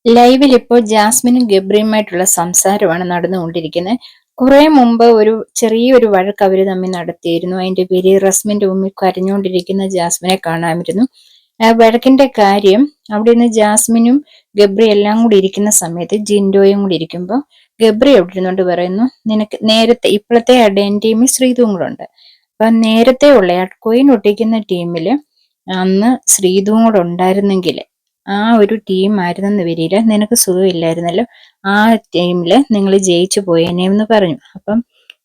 ലൈവിൽ ഇപ്പോൾ ജാസ്മിനും ഗബ്രിയുമായിട്ടുള്ള സംസാരമാണ് നടന്നുകൊണ്ടിരിക്കുന്നത്. കുറെ മുമ്പ് ഒരു ചെറിയൊരു വഴക്ക് അവര് തമ്മിൽ നടത്തിയിരുന്നു. അതിന്റെ പേര് റസ്മിന്റെ മുമ്പിൽ കരഞ്ഞുകൊണ്ടിരിക്കുന്ന ജാസ്മിനെ കാണാമായിരുന്നു. ആ വഴക്കിന്റെ കാര്യം അവിടെ നിന്ന് ജാസ്മിനും ഗബ്രി എല്ലാം കൂടി ഇരിക്കുന്ന സമയത്ത് ജിൻഡോയും കൂടി ഇരിക്കുമ്പോൾ ഗബ്രി അവിടെ ഇരുന്നുകൊണ്ട് പറയുന്നു, നിനക്ക് നേരത്തെ ഇപ്പോഴത്തെ അഡേൻ ടീമിൽ ശ്രീതുവും കൂടെ ഉണ്ട്. അപ്പൊ നേരത്തെ ഉള്ള കോയിൻ ഒട്ടിക്കുന്ന ടീമില് അന്ന് ശ്രീതുവും കൂടെ ഉണ്ടായിരുന്നെങ്കിൽ ആ ഒരു ടീം ആയിരുന്നെന്ന് വരില്ല, നിനക്ക് സുഖമില്ലായിരുന്നല്ലോ, ആ ടീമില് നിങ്ങൾ ജയിച്ചു പോയേനെ എന്ന് പറഞ്ഞു. അപ്പം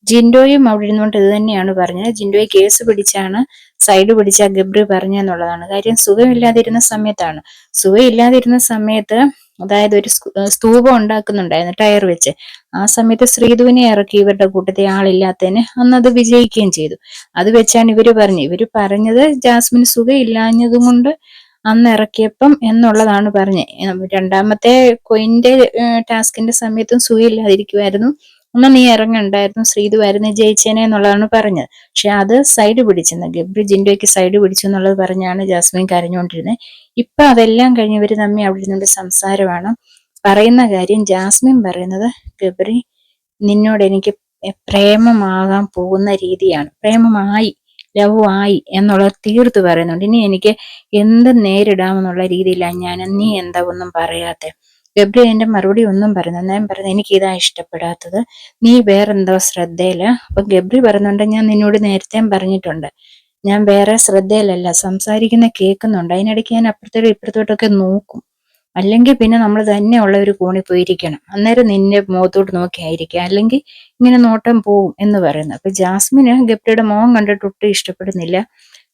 ജിൻഡോയും അവിടെ ഇരുന്നുകൊണ്ട് ഇത് തന്നെയാണ് പറഞ്ഞത്. ജിൻഡോയെ കേസ് പിടിച്ചാണ് സൈഡ് പിടിച്ച ഗബ്രി പറഞ്ഞെന്നുള്ളതാണ് കാര്യം. സുഖമില്ലാതിരുന്ന സമയത്താണ്. സുഖമില്ലാതിരുന്ന സമയത്ത് അതായത് ഒരു സ്തൂപം ഉണ്ടാക്കുന്നുണ്ടായിരുന്നു ടയർ വെച്ച്. ആ സമയത്ത് ശ്രീധുവിനെ ഇറക്കി ഇവരുടെ കൂട്ടത്തിൽ ആളില്ലാത്തതിന് അന്ന് അത് വിജയിക്കുകയും ചെയ്തു. അത് വെച്ചാണ് ഇവര് പറഞ്ഞത് ജാസ്മിന് സുഖമില്ലാഞ്ഞതും കൊണ്ട് അന്ന് ഇറക്കിയപ്പം എന്നുള്ളതാണ് പറഞ്ഞത്. രണ്ടാമത്തെ കൊയിന്റെ ടാസ്കിന്റെ സമയത്തും സുഖമില്ലാതിരിക്കുമായിരുന്നു, അന്ന് നീ ഇറങ്ങണ്ടായിരുന്നു, ശ്രീധുവായിരുന്നു ജയിച്ചേനെ എന്നുള്ളതാണ് പറഞ്ഞത്. പക്ഷെ അത് സൈഡ് പിടിച്ചെന്ന് ഗബ്രി ജിൻഡോയ്ക്ക് സൈഡ് പിടിച്ചു എന്നുള്ളത് പറഞ്ഞാണ് ജാസ്മിൻ കരഞ്ഞുകൊണ്ടിരുന്നത്. ഇപ്പൊ അതെല്ലാം കഴിഞ്ഞ് ഇവര് തമ്മിൽ അവിടെ നിന്നുകൊണ്ട് സംസാരമാണ്. പറയുന്ന കാര്യം ജാസ്മിൻ പറയുന്നത്, ഗബ്രി നിന്നോട് എനിക്ക് പ്രേമമാകാൻ പോകുന്ന രീതിയാണ്, പ്രേമമായി ലവ് ആയി എന്നുള്ളത് തീർത്ത് പറയുന്നുണ്ട്. ഇനി എനിക്ക് എന്ത് നേരിടാമെന്നുള്ള രീതിയിലാണ് ഞാൻ, നീ എന്താ ഒന്നും പറയാത്തെ? ഗബ്രി എന്റെ മറുപടി ഒന്നും പറയുന്നത്, ഞാൻ പറയുന്നത് എനിക്ക് ഇതാ ഇഷ്ടപ്പെടാത്തത്, നീ വേറെന്തോ ശ്രദ്ധയില്. അപ്പൊ ഗബ്രി പറയുന്നുണ്ട്, ഞാൻ നിന്നോട് നേരത്തെ പറഞ്ഞിട്ടുണ്ട്, ഞാൻ വേറെ ശ്രദ്ധയിലല്ല, സംസാരിക്കുന്ന കേൾക്കുന്നുണ്ട്, അതിനിടയ്ക്ക് ഞാൻ അപ്പുറത്തോട്ടും ഇപ്പുറത്തോട്ടൊക്കെ നോക്കും, അല്ലെങ്കിൽ പിന്നെ നമ്മൾ തന്നെയുള്ള ഒരു കോണിൽ പോയിരിക്കണം, അന്നേരം നിന്റെ മുഖത്തോട്ട് നോക്കിയായിരിക്കും, അല്ലെങ്കിൽ ഇങ്ങനെ നോട്ടം പോവും എന്ന് പറയുന്നു. അപ്പൊ ജാസ്മിന് ഗബ്രിയുടെ മുഖം കണ്ടിട്ട് ഒട്ടും ഇഷ്ടപ്പെടുന്നില്ല,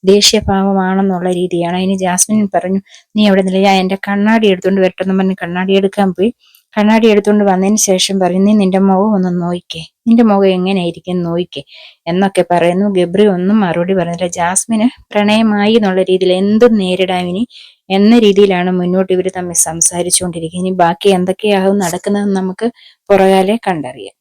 ദേഷ്യഭാവമാണെന്നുള്ള രീതിയാണ്. അതിന് ജാസ്മിൻ പറഞ്ഞു, നീ എവിടെ നില്ല, ഞാൻ എന്റെ കണ്ണാടി എടുത്തുകൊണ്ട് വരട്ടെന്ന് പറഞ്ഞ് കണ്ണാടി എടുക്കാൻ പോയി. കണ്ണാടി എടുത്തുകൊണ്ട് വന്നതിന് ശേഷം പറയും, നീ നിന്റെ മുഖം ഒന്ന് നോയിക്കേ, നിന്റെ മുഖം എങ്ങനെയായിരിക്കും നോയിക്കേ എന്നൊക്കെ പറയുന്നു. ഗബ്രി ഒന്നും മറുപടി പറഞ്ഞില്ല. ജാസ്മിന് പ്രണയമായി എന്നുള്ള രീതിയിൽ എന്തും നേരിടാൻ ഇനി എന്ന രീതിയിലാണ് മുന്നോട്ട് ഇവർ തമ്മിൽ സംസാരിച്ചുകൊണ്ടിരിക്കുന്നത്. ഇനി ബാക്കി എന്തൊക്കെയാകും നടക്കുന്നതെന്ന് നമുക്ക് പുറകാലെ കണ്ടറിയാം.